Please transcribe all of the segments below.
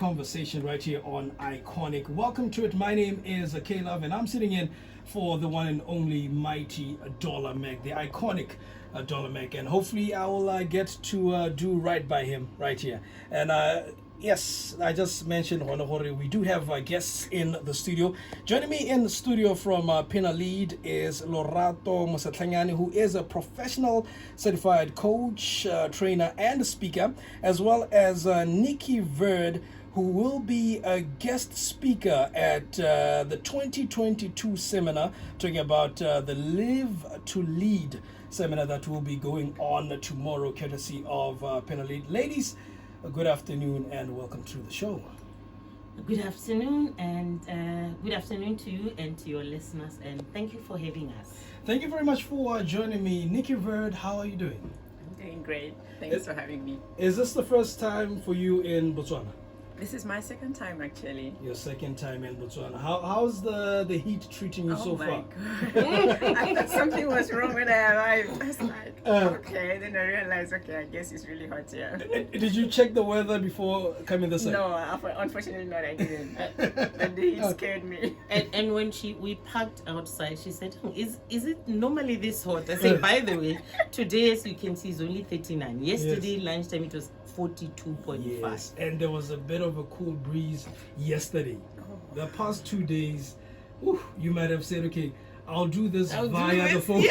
conversation right here on Iconic. Welcome to it. My name is K-Love, and I'm sitting in for the one and only mighty Dollar Meg, the iconic Dollar Meg, and hopefully I will get to do right by him right here. And yes, I just mentioned Honohore. We do have guests in the studio. Joining me in the studio from Pina Lead is Lorato Mosatlanyani, who is a professional certified coach, trainer, and speaker, as well as Nikki Word, who will be a guest speaker at the 2022 seminar, talking about the Live to Lead seminar that will be going on tomorrow, courtesy of Pina Lead. Ladies, good afternoon and welcome to the show. Good afternoon, and good afternoon to you and to your listeners, and thank you for having us. Thank you very much for joining me. Nikki Word, how are you doing? I'm doing great. Thanks for having me. Is this the first time for you in Botswana? This is my second time, actually. Your second time in Botswana. How's the heat treating you so far? Oh my God. I thought something was wrong when I arrived. I was like, okay. Then I realized, okay, I guess it's really hot here. Did you check the weather before coming this side? No, unfortunately not, I didn't. The heat scared me. And when we parked outside, she said, is it normally this hot? I said, by the way, today, as you can see, is only 39. Yesterday, lunchtime, it was 42.5. Yes, and there was a bit of a cool breeze yesterday. The past 2 days, you might have said, okay, I'll do this via the phone.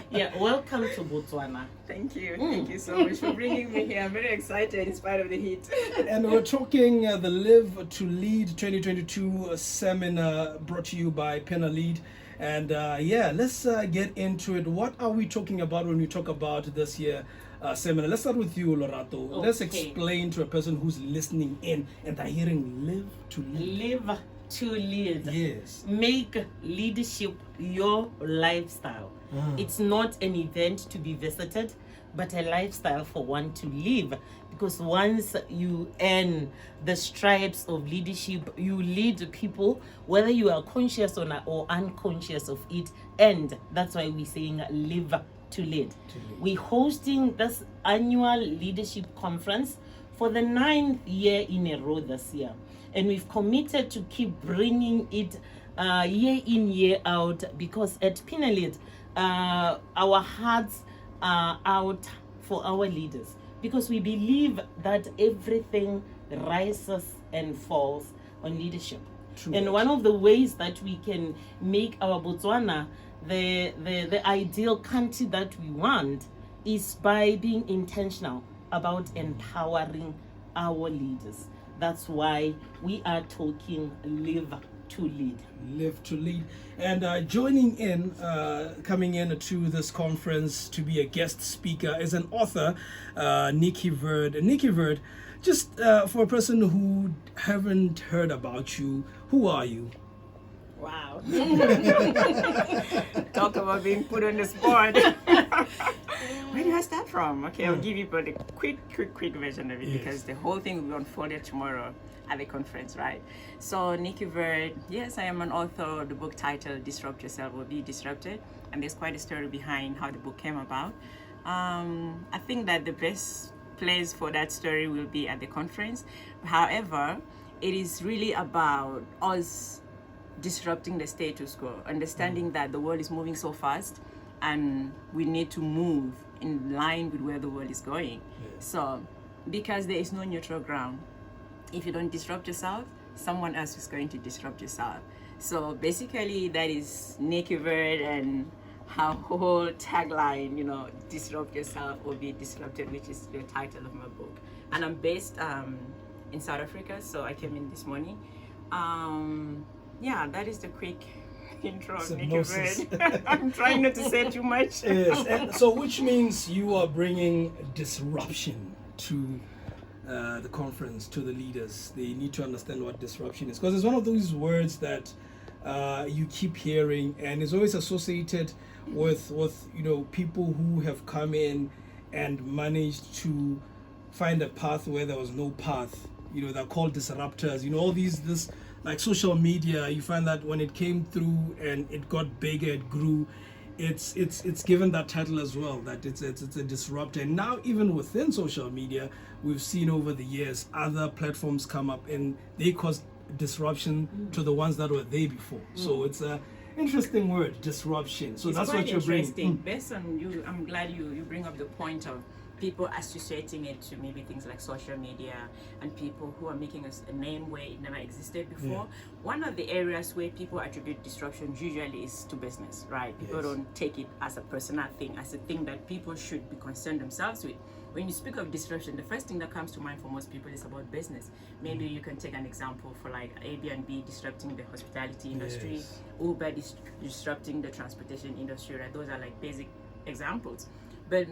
Yeah, welcome to Botswana. Thank you. Thank you so much for bringing me here. I'm very excited in spite of the heat. And we're talking the Live to Lead 2022 seminar brought to you by Pina Lead. And let's get into it. What are we talking about when we talk about this year seminar? Let's start with you, Lorato. Okay. Let's explain to a person who's listening in and they're hearing Live to Lead. Live to lead. Yes. Make leadership your lifestyle. It's not an event to be visited, but a lifestyle for one to live. Because once you earn the stripes of leadership, you lead people, whether you are conscious or unconscious of it. And that's why we're saying live to lead. We're hosting this annual leadership conference for the 9th year in a row this year. And we've committed to keep bringing it year in, year out, because at Pina Lead, our hearts are out for our leaders, because we believe that everything rises and falls on leadership. True. And one of the ways that we can make our Botswana the ideal country that we want is by being intentional about empowering our leaders. That's why we are talking Live to Lead. Live to Lead. And joining in, coming in to this conference to be a guest speaker is an author, Nikki Word. Nikki Word, just for a person who haven't heard about you, who are you? Wow. Talk about being put on the spot. Where do I start from? Okay, I'll give you but a quick version of it, because the whole thing will be unfolded tomorrow at the conference, right? So, Nikki Word, yes, I am an author of the book titled Disrupt Yourself or Be Disrupted, and there's quite a story behind how the book came about. I think that the best place for that story will be at the conference. However, it is really about us disrupting the status quo, understanding that the world is moving so fast and we need to move in line with where the world is going. So, because there is no neutral ground, if you don't disrupt yourself, someone else is going to disrupt yourself. So basically that is Nikki Word and her whole tagline, disrupt yourself or be disrupted, which is the title of my book. And I'm based in South Africa, so I came in this morning. That is the quick intro of Nikki Word. I'm trying not to say too much. Yes, and so which means you are bringing disruption to the conference, to the leaders. They need to understand what disruption is, because it's one of those words that you keep hearing, and it's always associated with people who have come in and managed to find a path where there was no path. They're called disruptors. All this like social media, you find that when it came through and it got bigger, it grew, it's given that title as well, that it's a disruptor. And now even within social media, we've seen over the years other platforms come up and they cause disruption to the ones that were there before. So it's a interesting word, disruption. So it's that's quite what you're bringing. Based on you, I'm glad you bring up the point of people associating it to maybe things like social media and people who are making a name where it never existed before. One of the areas where people attribute disruption usually is to business, right? People don't take it as a personal thing, as a thing that people should be concerned themselves with. When you speak of disruption, the first thing that comes to mind for most people is about business. Maybe you can take an example for like Airbnb disrupting the hospitality industry, Uber disrupting the transportation industry, right? Those are like basic examples. But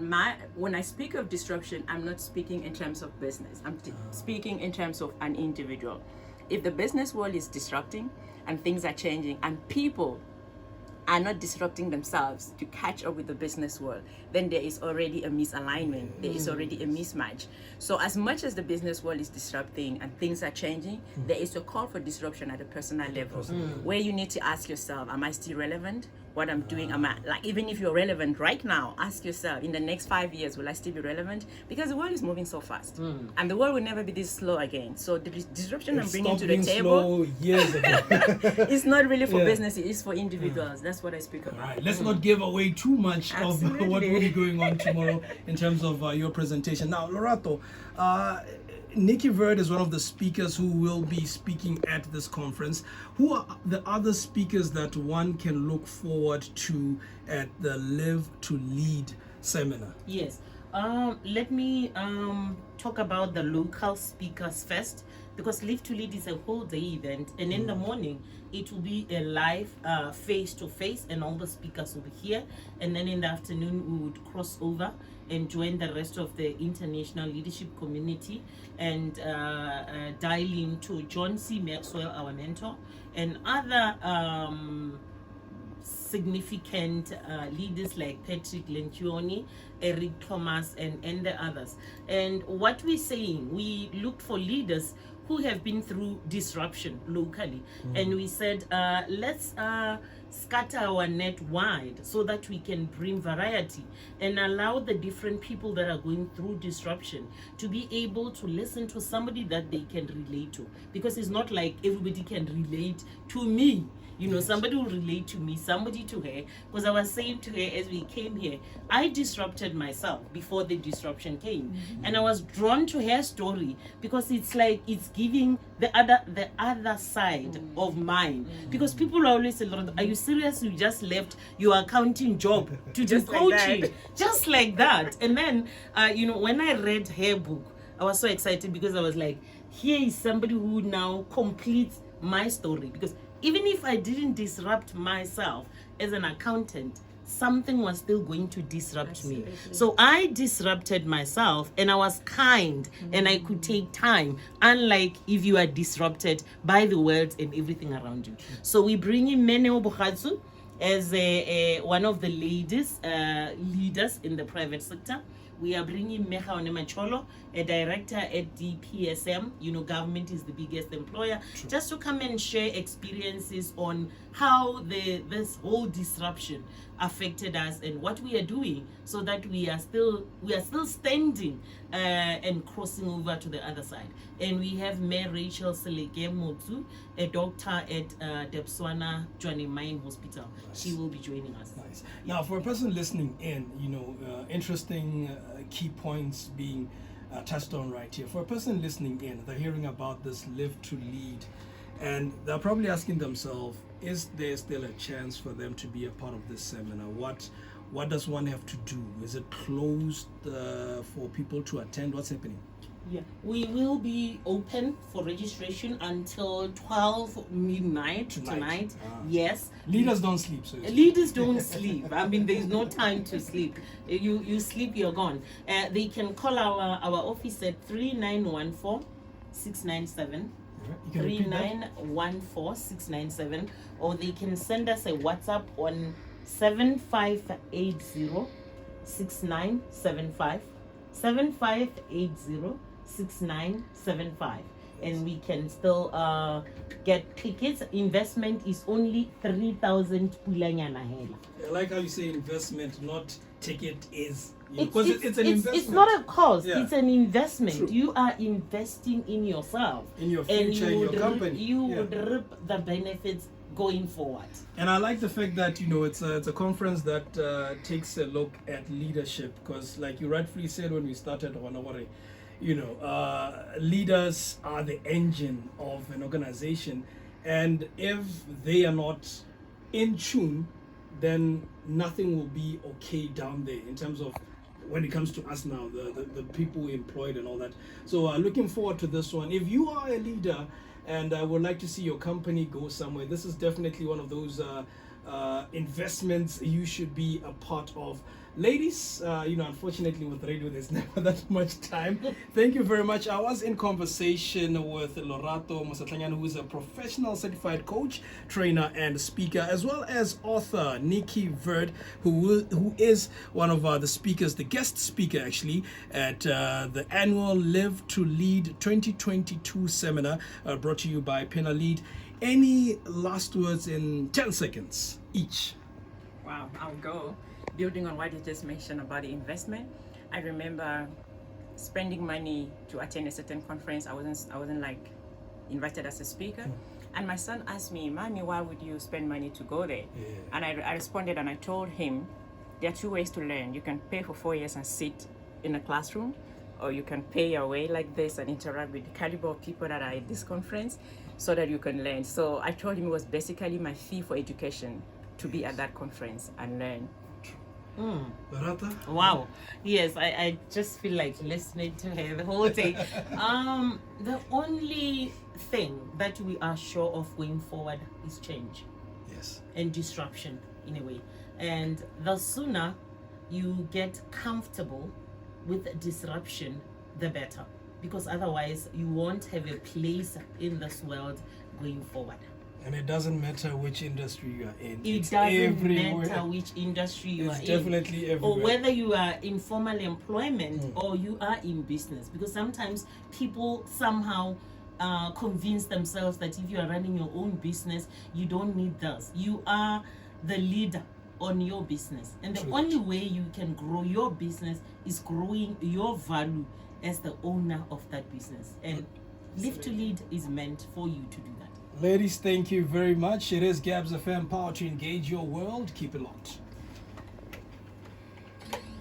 when I speak of disruption, I'm not speaking in terms of business. I'm speaking in terms of an individual. If the business world is disrupting and things are changing and people are not disrupting themselves to catch up with the business world, then there is already a misalignment. There is already a mismatch. So as much as the business world is disrupting and things are changing, there is a call for disruption at a personal level, where you need to ask yourself, am I still relevant? What I'm doing, am I, like, even if you're relevant right now, ask yourself, in the next 5 years, will I still be relevant? Because the world is moving so fast, and the world will never be this slow again. So the disruption I'm bringing to the table years ago. it's not really for business, it is for individuals. That's what I speak about. Right. Let's not give away too much of what will be going on tomorrow in terms of your presentation. Now, Lorato, Nikki Word is one of the speakers who will be speaking at this conference. Who are the other speakers that one can look forward to at the Live to Lead seminar? Yes. Let me talk about the local speakers first, because Live to Lead is a whole day event, and in the morning it will be a live face-to-face, and all the speakers will be here, and then in the afternoon we would cross over and join the rest of the international leadership community and dial into John C. Maxwell, our mentor, and other significant leaders like Patrick Lencioni, Eric Thomas, and the others. And what we're saying, we looked for leaders who have been through disruption locally, and we said, let's scatter our net wide so that we can bring variety and allow the different people that are going through disruption to be able to listen to somebody that they can relate to, because it's not like everybody can relate to me. You know, somebody will relate to me, somebody to her. Because I was saying to her as we came here, I disrupted myself before the disruption came. And I was drawn to her story because it's like it's giving the other side of mine. Because people always say, are you serious? You just left your accounting job to do coaching. Like just like that. And then, you know, when I read her book, I was so excited because I was like, here is somebody who now completes my story. Because even if I didn't disrupt myself as an accountant, something was still going to disrupt me. So I disrupted myself, and I was kind, and I could take time, unlike if you are disrupted by the world and everything around you. So we bring in Meneo Bohatsu as one of the leaders in the private sector. We are bringing Meha Onemacholo, a director at DPSM. You know, government is the biggest employer. True. Just to come and share experiences on how this whole disruption affected us and what we are doing so that we are still standing and crossing over to the other side. And we have Mayor Rachel Seleke Motsu, a doctor at Botswana Johnny Mine Hospital. Nice. She will be joining us. Nice. Now, for a person listening in, you know, interesting key points being touched on right here. For a person listening in, they're hearing about this Live to Lead, and they're probably asking themselves, is there still a chance for them to be a part of this seminar? What does one have to do? Is it closed for people to attend? What's happening? Yeah, we will be open for registration until 12 midnight tonight. Yes. Leaders don't sleep. So leaders don't sleep. I mean, there is no time to sleep. You sleep, you're gone. They can call our office at 3914-697. 3914-697, or they can send us a WhatsApp on 7580-6975. 7580-6975. and we can still get tickets. Investment is only 3,000 pulanyana hela. I like how you say investment, not ticket is. It's, Because it's an investment. it's not a cost, Yeah. it's an investment. True. You are investing in yourself. In your and future, in your company. You Yeah. would reap the benefits going forward. And I like the fact that, you know, it's a conference that takes a look at leadership, because like you rightfully said when we started on you know, leaders are the engine of an organization, and if they are not in tune, then nothing will be okay down there in terms of when it comes to us now, the people we employed and all that. So looking forward to this one. If you are a leader and would like to see your company go somewhere, this is definitely one of those investments you should be a part of. Ladies, you know, unfortunately with radio there's never that much time. Thank you very much. I was in conversation with Lorato Mosatlanyan, who is a professional certified coach, trainer and speaker, as well as author Nikki Word, who is one of the speakers, the guest speaker actually, at the annual Live to Lead 2022 seminar brought to you by Pena Lead. Any last words in 10 seconds each? Wow, I'll go. Building on what you just mentioned about the investment, I remember spending money to attend a certain conference. I wasn't like invited as a speaker, and my son asked me, "Mommy, why would you spend money to go there?" Yeah. And I responded and I told him, there are two ways to learn. You can pay for 4 years and sit in a classroom, or you can pay your way like this and interact with the caliber of people that are at this conference so that you can learn. So I told him it was basically my fee for education to be at that conference and learn. Lorata? Wow. Yes, I just feel like listening to her the whole day. The only thing that we are sure of going forward is change. Yes. And disruption in a way. And the sooner you get comfortable with disruption, the better. Because otherwise you won't have a place in this world going forward. And it doesn't matter which industry you are in. It doesn't matter which industry you are in. It's definitely everywhere. Or whether you are in formal employment or you are in business. Because sometimes people somehow convince themselves that if you are running your own business, you don't need this. You are the leader on your business. And the only way you can grow your business is growing your value as the owner of that business. And Live to Lead is meant for you to do that. Ladies, thank you very much. It is Gabs FM, power to engage your world. Keep it locked.